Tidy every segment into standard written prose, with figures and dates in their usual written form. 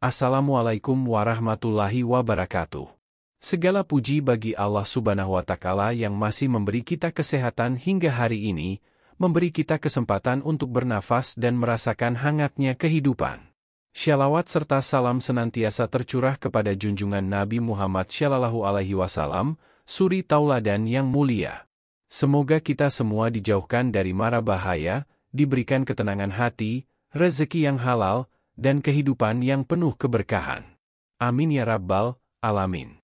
Assalamualaikum warahmatullahi wabarakatuh. Segala puji bagi Allah Subhanahu wa Ta'ala yang masih memberi kita kesehatan hingga hari ini, memberi kita kesempatan untuk bernafas dan merasakan hangatnya kehidupan. Shalawat serta salam senantiasa tercurah kepada junjungan Nabi Muhammad Shallallahu Alaihi Wasallam, suri tauladan yang mulia. Semoga kita semua dijauhkan dari mara bahaya, diberikan ketenangan hati, rezeki yang halal, dan kehidupan yang penuh keberkahan. Amin ya Rabbal Alamin.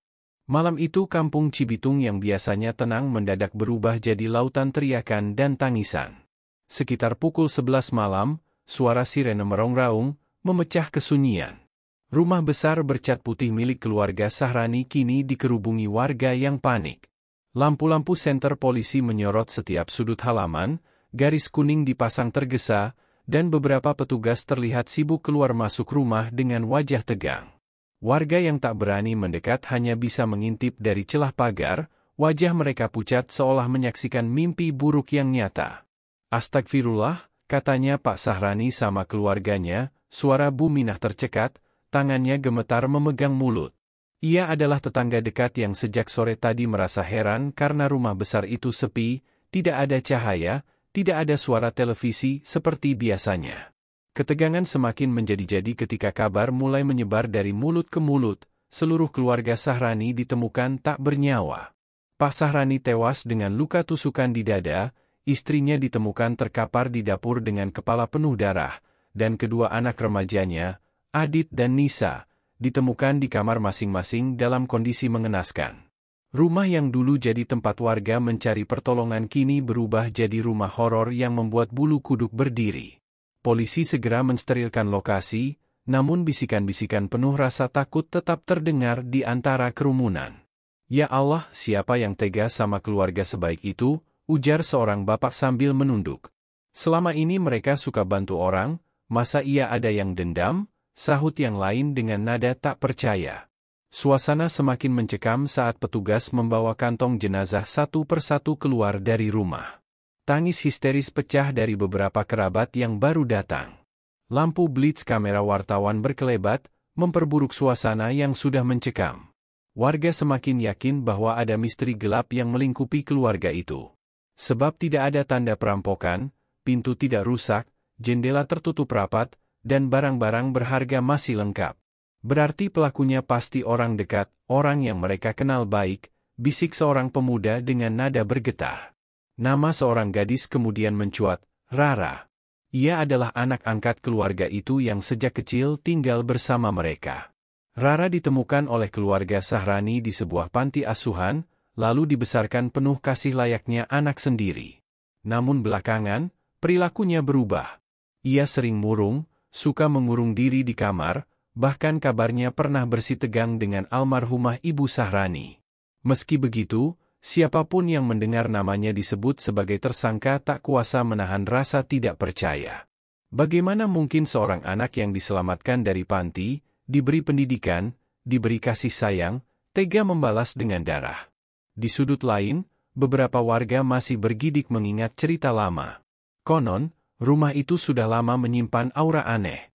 Malam itu kampung Cibitung yang biasanya tenang mendadak berubah jadi lautan teriakan dan tangisan. Sekitar pukul 11 malam, suara sirene merongraung, memecah kesunyian. Rumah besar bercat putih milik keluarga Sahrani kini dikerubungi warga yang panik. Lampu-lampu senter polisi menyorot setiap sudut halaman, garis kuning dipasang tergesa, dan beberapa petugas terlihat sibuk keluar masuk rumah dengan wajah tegang. Warga yang tak berani mendekat hanya bisa mengintip dari celah pagar, wajah mereka pucat seolah menyaksikan mimpi buruk yang nyata. Astagfirullah, katanya Pak Sahrani sama keluarganya, suara Bu Minah tercekat, tangannya gemetar memegang mulut. Ia adalah tetangga dekat yang sejak sore tadi merasa heran karena rumah besar itu sepi, tidak ada cahaya, tidak ada suara televisi seperti biasanya. Ketegangan semakin menjadi-jadi ketika kabar mulai menyebar dari mulut ke mulut, seluruh keluarga Sahrani ditemukan tak bernyawa. Pak Sahrani tewas dengan luka tusukan di dada, istrinya ditemukan terkapar di dapur dengan kepala penuh darah, dan kedua anak remajanya, Adit dan Nisa, ditemukan di kamar masing-masing dalam kondisi mengenaskan. Rumah yang dulu jadi tempat warga mencari pertolongan kini berubah jadi rumah horor yang membuat bulu kuduk berdiri. Polisi segera mensterilkan lokasi, namun bisikan-bisikan penuh rasa takut tetap terdengar di antara kerumunan. Ya Allah, siapa yang tega sama keluarga sebaik itu, ujar seorang bapak sambil menunduk. Selama ini mereka suka bantu orang, masa ia ada yang dendam, sahut yang lain dengan nada tak percaya. Suasana semakin mencekam saat petugas membawa kantong jenazah satu persatu keluar dari rumah. Tangis histeris pecah dari beberapa kerabat yang baru datang. Lampu blitz kamera wartawan berkelebat, memperburuk suasana yang sudah mencekam. Warga semakin yakin bahwa ada misteri gelap yang melingkupi keluarga itu. Sebab tidak ada tanda perampokan, pintu tidak rusak, jendela tertutup rapat, dan barang-barang berharga masih lengkap. Berarti pelakunya pasti orang dekat, orang yang mereka kenal baik, bisik seorang pemuda dengan nada bergetar. Nama seorang gadis kemudian mencuat, Rara. Ia adalah anak angkat keluarga itu yang sejak kecil tinggal bersama mereka. Rara ditemukan oleh keluarga Sahrani di sebuah panti asuhan, lalu dibesarkan penuh kasih layaknya anak sendiri. Namun belakangan, perilakunya berubah. Ia sering murung, suka mengurung diri di kamar, bahkan kabarnya pernah bersitegang dengan almarhumah Ibu Sahrani. Meski begitu, siapapun yang mendengar namanya disebut sebagai tersangka tak kuasa menahan rasa tidak percaya. Bagaimana mungkin seorang anak yang diselamatkan dari panti, diberi pendidikan, diberi kasih sayang, tega membalas dengan darah? Di sudut lain, beberapa warga masih bergidik mengingat cerita lama. Konon, rumah itu sudah lama menyimpan aura aneh.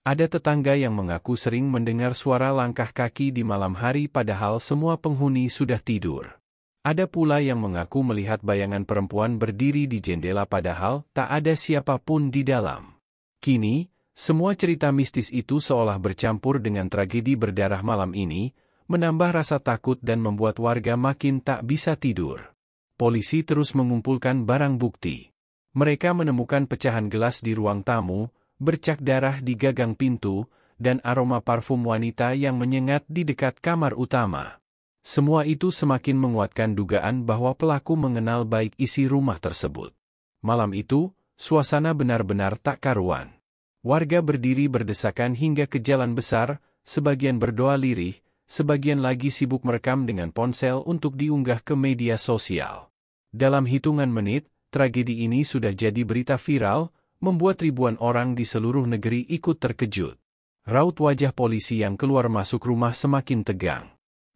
Ada tetangga yang mengaku sering mendengar suara langkah kaki di malam hari padahal semua penghuni sudah tidur. Ada pula yang mengaku melihat bayangan perempuan berdiri di jendela padahal tak ada siapapun di dalam. Kini, semua cerita mistis itu seolah bercampur dengan tragedi berdarah malam ini, menambah rasa takut dan membuat warga makin tak bisa tidur. Polisi terus mengumpulkan barang bukti. Mereka menemukan pecahan gelas di ruang tamu, bercak darah di gagang pintu, dan aroma parfum wanita yang menyengat di dekat kamar utama. Semua itu semakin menguatkan dugaan bahwa pelaku mengenal baik isi rumah tersebut. Malam itu, suasana benar-benar tak karuan. Warga berdiri berdesakan hingga ke jalan besar, sebagian berdoa lirih, sebagian lagi sibuk merekam dengan ponsel untuk diunggah ke media sosial. Dalam hitungan menit, tragedi ini sudah jadi berita viral, membuat ribuan orang di seluruh negeri ikut terkejut. Raut wajah polisi yang keluar masuk rumah semakin tegang.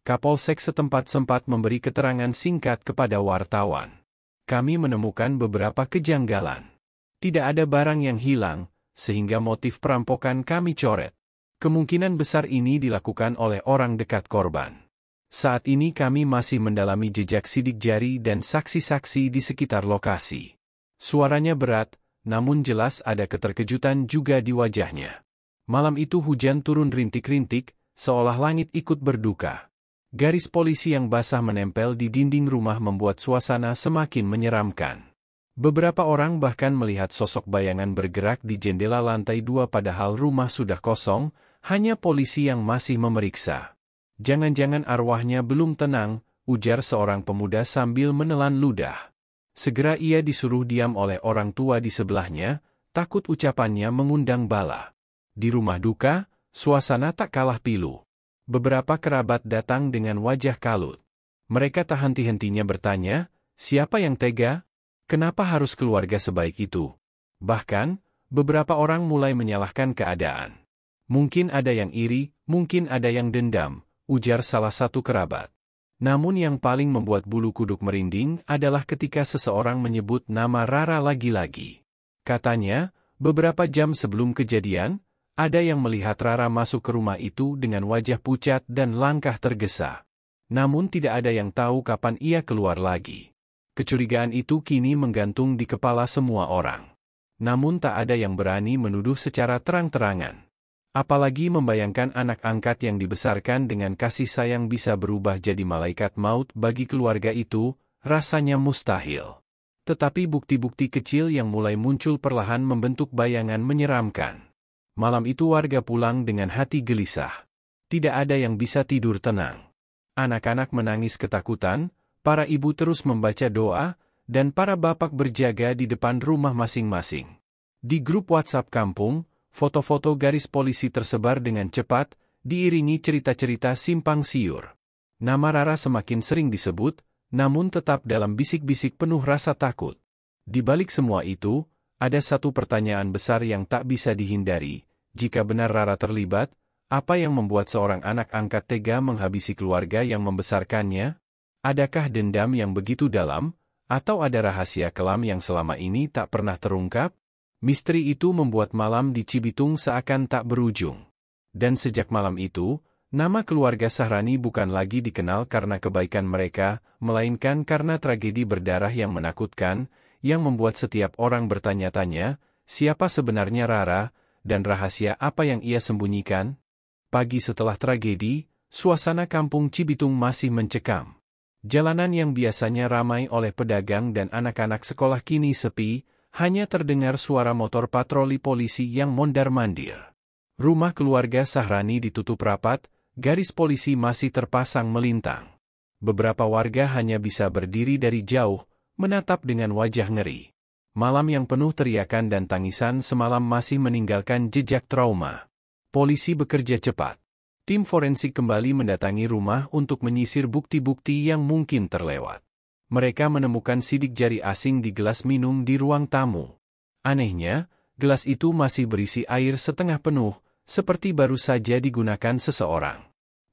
Kapolsek setempat sempat memberi keterangan singkat kepada wartawan. Kami menemukan beberapa kejanggalan. Tidak ada barang yang hilang, sehingga motif perampokan kami coret. Kemungkinan besar ini dilakukan oleh orang dekat korban. Saat ini kami masih mendalami jejak sidik jari dan saksi-saksi di sekitar lokasi. Suaranya berat, namun jelas ada keterkejutan juga di wajahnya. Malam itu hujan turun rintik-rintik, seolah langit ikut berduka. Garis polisi yang basah menempel di dinding rumah membuat suasana semakin menyeramkan. Beberapa orang bahkan melihat sosok bayangan bergerak di jendela lantai 2 padahal rumah sudah kosong, hanya polisi yang masih memeriksa. Jangan-jangan arwahnya belum tenang, ujar seorang pemuda sambil menelan ludah. Segera ia disuruh diam oleh orang tua di sebelahnya, takut ucapannya mengundang bala. Di rumah duka, suasana tak kalah pilu. Beberapa kerabat datang dengan wajah kalut. Mereka tak henti-hentinya bertanya, siapa yang tega? Kenapa harus keluarga sebaik itu? Bahkan, beberapa orang mulai menyalahkan keadaan. Mungkin ada yang iri, mungkin ada yang dendam, ujar salah satu kerabat. Namun yang paling membuat bulu kuduk merinding adalah ketika seseorang menyebut nama Rara lagi-lagi. Katanya, beberapa jam sebelum kejadian, ada yang melihat Rara masuk ke rumah itu dengan wajah pucat dan langkah tergesa. Namun tidak ada yang tahu kapan ia keluar lagi. Kecurigaan itu kini menggantung di kepala semua orang. Namun tak ada yang berani menuduh secara terang-terangan. Apalagi membayangkan anak angkat yang dibesarkan dengan kasih sayang bisa berubah jadi malaikat maut bagi keluarga itu, rasanya mustahil. Tetapi bukti-bukti kecil yang mulai muncul perlahan membentuk bayangan menyeramkan. Malam itu warga pulang dengan hati gelisah. Tidak ada yang bisa tidur tenang. Anak-anak menangis ketakutan, para ibu terus membaca doa, dan para bapak berjaga di depan rumah masing-masing. Di grup WhatsApp kampung, foto-foto garis polisi tersebar dengan cepat, diiringi cerita-cerita simpang siur. Nama Rara semakin sering disebut, namun tetap dalam bisik-bisik penuh rasa takut. Di balik semua itu, ada satu pertanyaan besar yang tak bisa dihindari. Jika benar Rara terlibat, apa yang membuat seorang anak angkat tega menghabisi keluarga yang membesarkannya? Adakah dendam yang begitu dalam, atau ada rahasia kelam yang selama ini tak pernah terungkap? Misteri itu membuat malam di Cibitung seakan tak berujung. Dan sejak malam itu, nama keluarga Sahrani bukan lagi dikenal karena kebaikan mereka, melainkan karena tragedi berdarah yang menakutkan, yang membuat setiap orang bertanya-tanya, siapa sebenarnya Rara, dan rahasia apa yang ia sembunyikan? Pagi setelah tragedi, suasana kampung Cibitung masih mencekam. Jalanan yang biasanya ramai oleh pedagang dan anak-anak sekolah kini sepi, hanya terdengar suara motor patroli polisi yang mondar-mandir. Rumah keluarga Sahrani ditutup rapat, garis polisi masih terpasang melintang. Beberapa warga hanya bisa berdiri dari jauh, menatap dengan wajah ngeri. Malam yang penuh teriakan dan tangisan semalam masih meninggalkan jejak trauma. Polisi bekerja cepat. Tim forensik kembali mendatangi rumah untuk menyisir bukti-bukti yang mungkin terlewat. Mereka menemukan sidik jari asing di gelas minum di ruang tamu. Anehnya, gelas itu masih berisi air setengah penuh, seperti baru saja digunakan seseorang.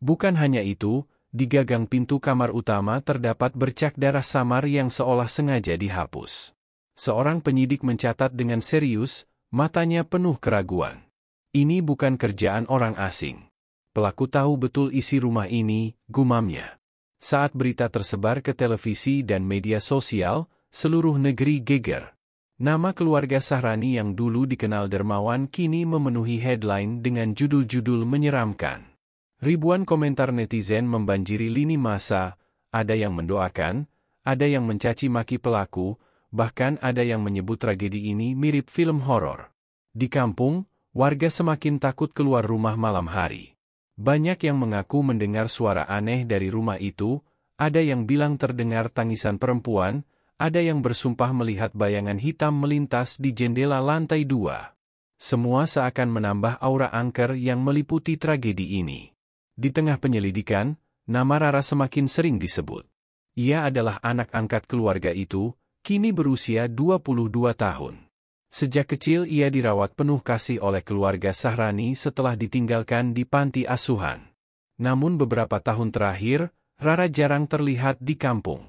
Bukan hanya itu, di gagang pintu kamar utama terdapat bercak darah samar yang seolah sengaja dihapus. Seorang penyidik mencatat dengan serius, matanya penuh keraguan. Ini bukan kerjaan orang asing. Pelaku tahu betul isi rumah ini, gumamnya. Saat berita tersebar ke televisi dan media sosial, seluruh negeri geger. Nama keluarga Sahrani yang dulu dikenal dermawan kini memenuhi headline dengan judul-judul menyeramkan. Ribuan komentar netizen membanjiri lini massa, ada yang mendoakan, ada yang mencaci maki pelaku, bahkan ada yang menyebut tragedi ini mirip film horor. Di kampung, warga semakin takut keluar rumah malam hari. Banyak yang mengaku mendengar suara aneh dari rumah itu, ada yang bilang terdengar tangisan perempuan, ada yang bersumpah melihat bayangan hitam melintas di jendela lantai 2. Semua seakan menambah aura angker yang meliputi tragedi ini. Di tengah penyelidikan, nama Rara semakin sering disebut. Ia adalah anak angkat keluarga itu, kini berusia 22 tahun. Sejak kecil ia dirawat penuh kasih oleh keluarga Sahrani setelah ditinggalkan di panti asuhan. Namun beberapa tahun terakhir, Rara jarang terlihat di kampung.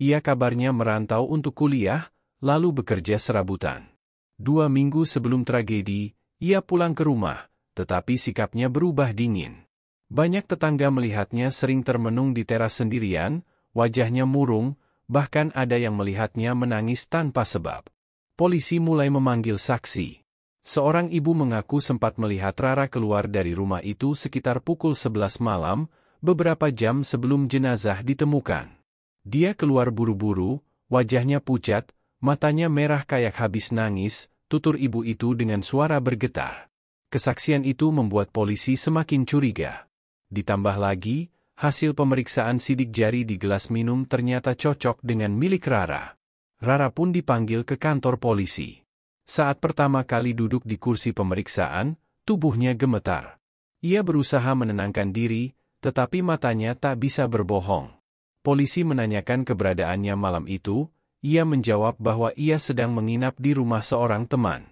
Ia kabarnya merantau untuk kuliah, lalu bekerja serabutan. 2 minggu sebelum tragedi, ia pulang ke rumah, tetapi sikapnya berubah dingin. Banyak tetangga melihatnya sering termenung di teras sendirian, wajahnya murung, bahkan ada yang melihatnya menangis tanpa sebab. Polisi mulai memanggil saksi. Seorang ibu mengaku sempat melihat Rara keluar dari rumah itu sekitar pukul 11 malam, beberapa jam sebelum jenazah ditemukan. Dia keluar buru-buru, wajahnya pucat, matanya merah kayak habis nangis, tutur ibu itu dengan suara bergetar. Kesaksian itu membuat polisi semakin curiga. Ditambah lagi, hasil pemeriksaan sidik jari di gelas minum ternyata cocok dengan milik Rara. Rara pun dipanggil ke kantor polisi. Saat pertama kali duduk di kursi pemeriksaan, tubuhnya gemetar. Ia berusaha menenangkan diri, tetapi matanya tak bisa berbohong. Polisi menanyakan keberadaannya malam itu, ia menjawab bahwa ia sedang menginap di rumah seorang teman.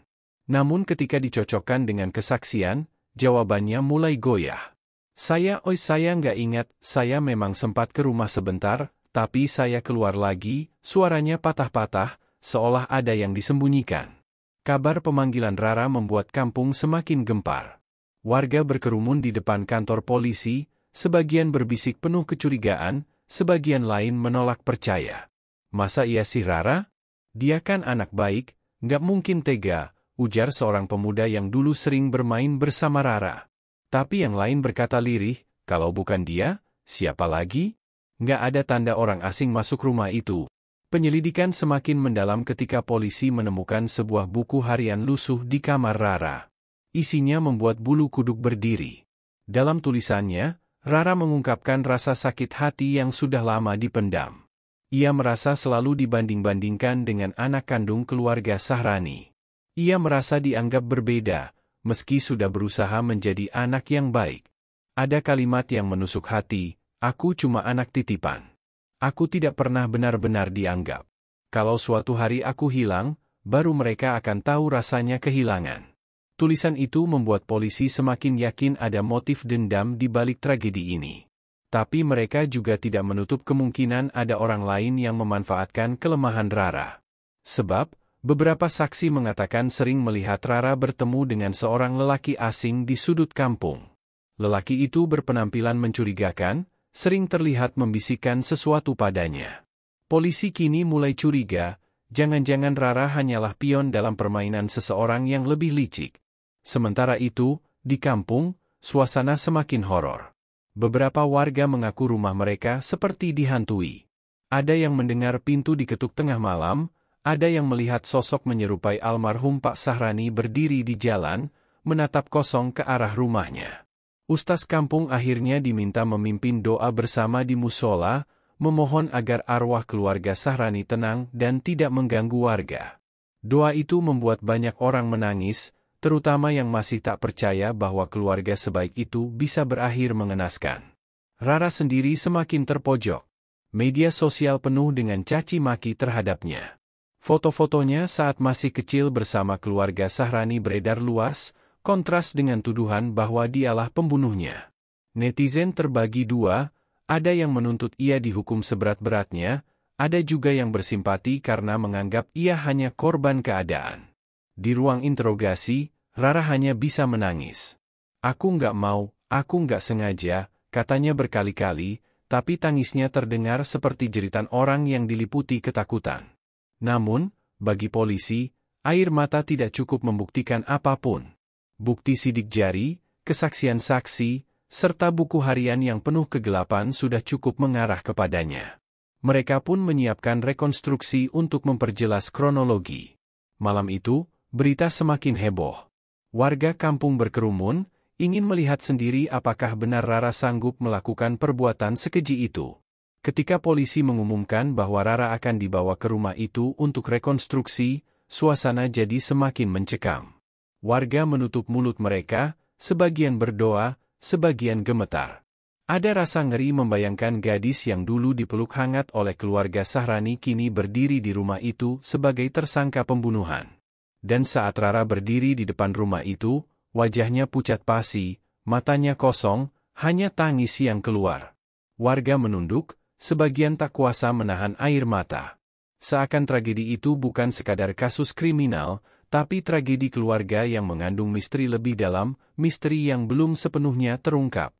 Namun ketika dicocokkan dengan kesaksian, jawabannya mulai goyah. Saya nggak ingat, saya memang sempat ke rumah sebentar, tapi saya keluar lagi, suaranya patah-patah, seolah ada yang disembunyikan. Kabar pemanggilan Rara membuat kampung semakin gempar. Warga berkerumun di depan kantor polisi, sebagian berbisik penuh kecurigaan, sebagian lain menolak percaya. Masa iya sih Rara? Dia kan anak baik, nggak mungkin tega, ujar seorang pemuda yang dulu sering bermain bersama Rara. Tapi yang lain berkata lirih, kalau bukan dia, siapa lagi? Nggak ada tanda orang asing masuk rumah itu. Penyelidikan semakin mendalam ketika polisi menemukan sebuah buku harian lusuh di kamar Rara. Isinya membuat bulu kuduk berdiri. Dalam tulisannya, Rara mengungkapkan rasa sakit hati yang sudah lama dipendam. Ia merasa selalu dibanding-bandingkan dengan anak kandung keluarga Sahrani. Ia merasa dianggap berbeda, meski sudah berusaha menjadi anak yang baik. Ada kalimat yang menusuk hati, aku cuma anak titipan. Aku tidak pernah benar-benar dianggap. Kalau suatu hari aku hilang, baru mereka akan tahu rasanya kehilangan. Tulisan itu membuat polisi semakin yakin ada motif dendam di balik tragedi ini. Tapi mereka juga tidak menutup kemungkinan ada orang lain yang memanfaatkan kelemahan Rara. Sebab, beberapa saksi mengatakan sering melihat Rara bertemu dengan seorang lelaki asing di sudut kampung. Lelaki itu berpenampilan mencurigakan, sering terlihat membisikkan sesuatu padanya. Polisi kini mulai curiga, jangan-jangan Rara hanyalah pion dalam permainan seseorang yang lebih licik. Sementara itu, di kampung, suasana semakin horor. Beberapa warga mengaku rumah mereka seperti dihantui. Ada yang mendengar pintu diketuk tengah malam, ada yang melihat sosok menyerupai almarhum Pak Sahrani berdiri di jalan, menatap kosong ke arah rumahnya. Ustaz kampung akhirnya diminta memimpin doa bersama di musola, memohon agar arwah keluarga Sahrani tenang dan tidak mengganggu warga. Doa itu membuat banyak orang menangis, terutama yang masih tak percaya bahwa keluarga sebaik itu bisa berakhir mengenaskan. Rara sendiri semakin terpojok. Media sosial penuh dengan caci maki terhadapnya. Foto-fotonya saat masih kecil bersama keluarga Sahrani beredar luas, kontras dengan tuduhan bahwa dialah pembunuhnya. Netizen terbagi dua, ada yang menuntut ia dihukum seberat-beratnya, ada juga yang bersimpati karena menganggap ia hanya korban keadaan. Di ruang interogasi, Rara hanya bisa menangis. Aku nggak mau, aku nggak sengaja, katanya berkali-kali, tapi tangisnya terdengar seperti jeritan orang yang diliputi ketakutan. Namun, bagi polisi, air mata tidak cukup membuktikan apapun. Bukti sidik jari, kesaksian saksi, serta buku harian yang penuh kegelapan sudah cukup mengarah kepadanya. Mereka pun menyiapkan rekonstruksi untuk memperjelas kronologi. Malam itu, berita semakin heboh. Warga kampung berkerumun, ingin melihat sendiri apakah benar Rara sanggup melakukan perbuatan sekeji itu. Ketika polisi mengumumkan bahwa Rara akan dibawa ke rumah itu untuk rekonstruksi, suasana jadi semakin mencekam. Warga menutup mulut mereka, sebagian berdoa, sebagian gemetar. Ada rasa ngeri membayangkan gadis yang dulu dipeluk hangat oleh keluarga Sahrani kini berdiri di rumah itu sebagai tersangka pembunuhan. Dan saat Rara berdiri di depan rumah itu, wajahnya pucat pasi, matanya kosong, hanya tangis yang keluar. Warga menunduk, sebagian tak kuasa menahan air mata. Seakan tragedi itu bukan sekadar kasus kriminal, Tapi tragedi keluarga yang mengandung misteri lebih dalam, misteri yang belum sepenuhnya terungkap.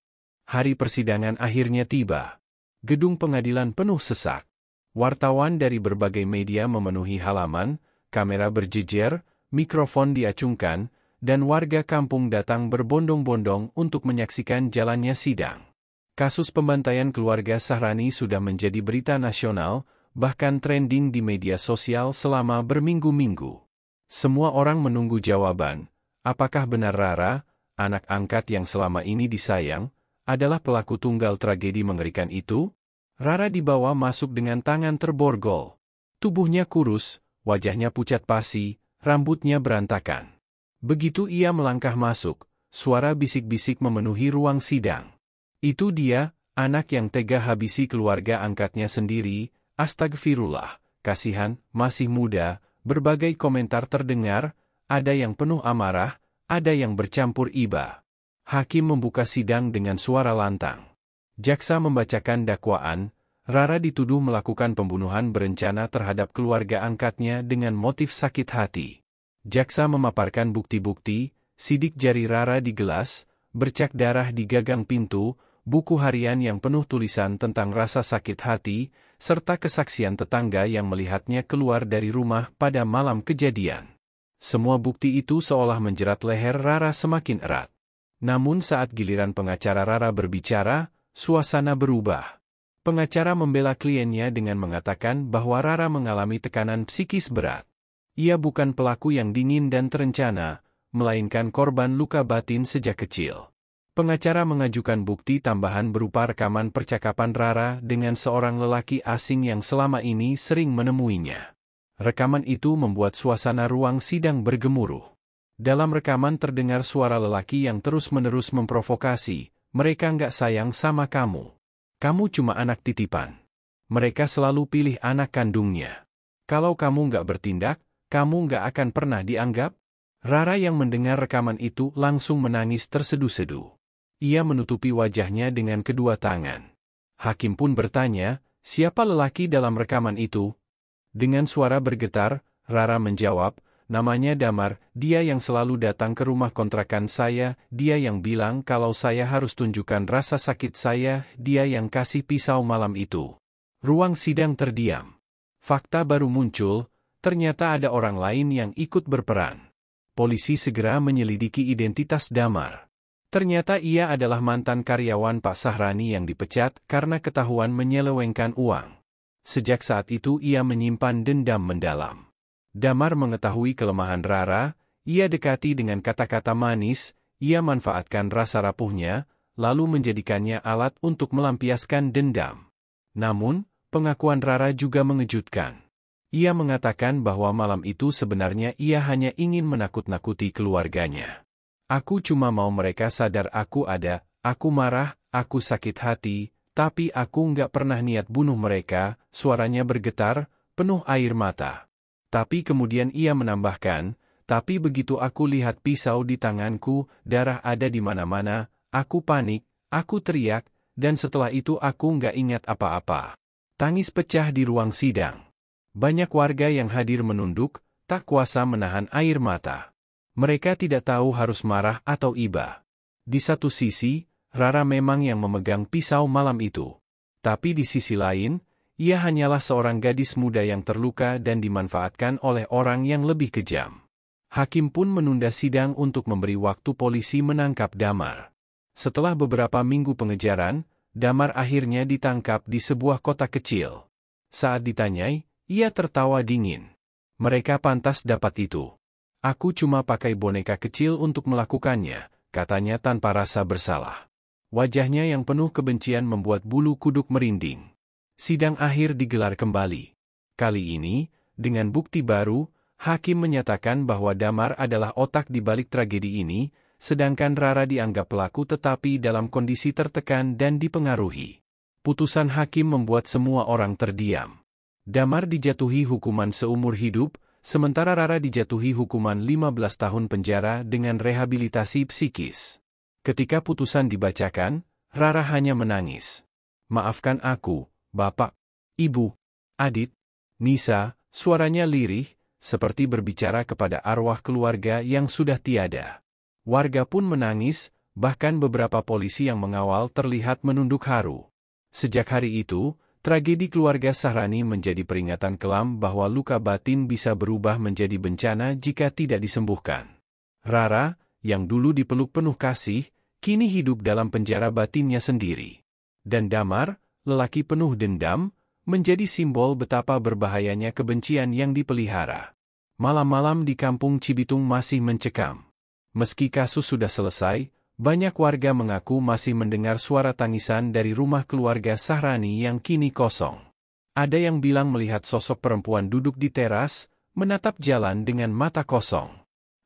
Hari persidangan akhirnya tiba. Gedung pengadilan penuh sesak. Wartawan dari berbagai media memenuhi halaman, kamera berjejer, mikrofon diacungkan, dan warga kampung datang berbondong-bondong untuk menyaksikan jalannya sidang. Kasus pembantaian keluarga Sahrani sudah menjadi berita nasional, bahkan trending di media sosial selama berminggu-minggu. Semua orang menunggu jawaban, apakah benar Rara, anak angkat yang selama ini disayang, adalah pelaku tunggal tragedi mengerikan itu? Rara dibawa masuk dengan tangan terborgol. Tubuhnya kurus, wajahnya pucat pasi, rambutnya berantakan. Begitu ia melangkah masuk, suara bisik-bisik memenuhi ruang sidang. Itu dia, anak yang tega habisi keluarga angkatnya sendiri, astagfirullah, kasihan, masih muda. Berbagai komentar terdengar, ada yang penuh amarah, ada yang bercampur iba. Hakim membuka sidang dengan suara lantang. Jaksa membacakan dakwaan, Rara dituduh melakukan pembunuhan berencana terhadap keluarga angkatnya dengan motif sakit hati. Jaksa memaparkan bukti-bukti, sidik jari Rara di gelas, bercak darah di gagang pintu, buku harian yang penuh tulisan tentang rasa sakit hati, serta kesaksian tetangga yang melihatnya keluar dari rumah pada malam kejadian. Semua bukti itu seolah menjerat leher Rara semakin erat. Namun saat giliran pengacara Rara berbicara, suasana berubah. Pengacara membela kliennya dengan mengatakan bahwa Rara mengalami tekanan psikis berat. Ia bukan pelaku yang dingin dan terencana, melainkan korban luka batin sejak kecil. Pengacara mengajukan bukti tambahan berupa rekaman percakapan Rara dengan seorang lelaki asing yang selama ini sering menemuinya. Rekaman itu membuat suasana ruang sidang bergemuruh. Dalam rekaman terdengar suara lelaki yang terus-menerus memprovokasi, "Mereka nggak sayang sama kamu. Kamu cuma anak titipan. Mereka selalu pilih anak kandungnya. Kalau kamu nggak bertindak, kamu nggak akan pernah dianggap?" Rara yang mendengar rekaman itu langsung menangis terseduh-seduh. Ia menutupi wajahnya dengan kedua tangan. Hakim pun bertanya, "Siapa lelaki dalam rekaman itu?" Dengan suara bergetar, Rara menjawab, "Namanya Damar, dia yang selalu datang ke rumah kontrakan saya, dia yang bilang kalau saya harus tunjukkan rasa sakit saya, dia yang kasih pisau malam itu." Ruang sidang terdiam. Fakta baru muncul, ternyata ada orang lain yang ikut berperan. Polisi segera menyelidiki identitas Damar. Ternyata ia adalah mantan karyawan Pak Sahrani yang dipecat karena ketahuan menyelewengkan uang. Sejak saat itu ia menyimpan dendam mendalam. Damar mengetahui kelemahan Rara, ia dekati dengan kata-kata manis, ia manfaatkan rasa rapuhnya, lalu menjadikannya alat untuk melampiaskan dendam. Namun, pengakuan Rara juga mengejutkan. Ia mengatakan bahwa malam itu sebenarnya ia hanya ingin menakut-nakuti keluarganya. "Aku cuma mau mereka sadar aku ada, aku marah, aku sakit hati, tapi aku nggak pernah niat bunuh mereka." Suaranya bergetar, penuh air mata. Tapi kemudian ia menambahkan, "Tapi begitu aku lihat pisau di tanganku, darah ada di mana-mana, aku panik, aku teriak, dan setelah itu aku nggak ingat apa-apa." Tangis pecah di ruang sidang. Banyak warga yang hadir menunduk, tak kuasa menahan air mata. Mereka tidak tahu harus marah atau iba. Di satu sisi, Rara memang yang memegang pisau malam itu. Tapi di sisi lain, ia hanyalah seorang gadis muda yang terluka dan dimanfaatkan oleh orang yang lebih kejam. Hakim pun menunda sidang untuk memberi waktu polisi menangkap Damar. Setelah beberapa minggu pengejaran, Damar akhirnya ditangkap di sebuah kota kecil. Saat ditanyai, ia tertawa dingin. "Mereka pantas dapat itu. Aku cuma pakai boneka kecil untuk melakukannya," katanya tanpa rasa bersalah. Wajahnya yang penuh kebencian membuat bulu kuduk merinding. Sidang akhir digelar kembali. Kali ini, dengan bukti baru, hakim menyatakan bahwa Damar adalah otak di balik tragedi ini, sedangkan Rara dianggap pelaku tetapi dalam kondisi tertekan dan dipengaruhi. Putusan hakim membuat semua orang terdiam. Damar dijatuhi hukuman seumur hidup, sementara Rara dijatuhi hukuman 15 tahun penjara dengan rehabilitasi psikis. Ketika putusan dibacakan, Rara hanya menangis. "Maafkan aku, Bapak, Ibu, Adit, Nisa," suaranya lirih, seperti berbicara kepada arwah keluarga yang sudah tiada. Warga pun menangis, bahkan beberapa polisi yang mengawal terlihat menunduk haru. Sejak hari itu, tragedi keluarga Sahrani menjadi peringatan kelam bahwa luka batin bisa berubah menjadi bencana jika tidak disembuhkan. Rara, yang dulu dipeluk penuh kasih, kini hidup dalam penjara batinnya sendiri. Dan Damar, lelaki penuh dendam, menjadi simbol betapa berbahayanya kebencian yang dipelihara. Malam-malam di kampung Cibitung masih mencekam. Meski kasus sudah selesai, banyak warga mengaku masih mendengar suara tangisan dari rumah keluarga Sahrani yang kini kosong. Ada yang bilang melihat sosok perempuan duduk di teras, menatap jalan dengan mata kosong.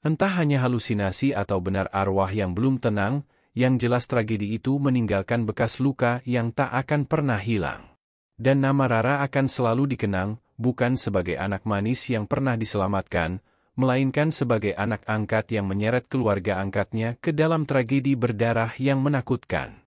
Entah hanya halusinasi atau benar arwah yang belum tenang, yang jelas tragedi itu meninggalkan bekas luka yang tak akan pernah hilang. Dan nama Rara akan selalu dikenang, bukan sebagai anak manis yang pernah diselamatkan, melainkan sebagai anak angkat yang menyeret keluarga angkatnya ke dalam tragedi berdarah yang menakutkan.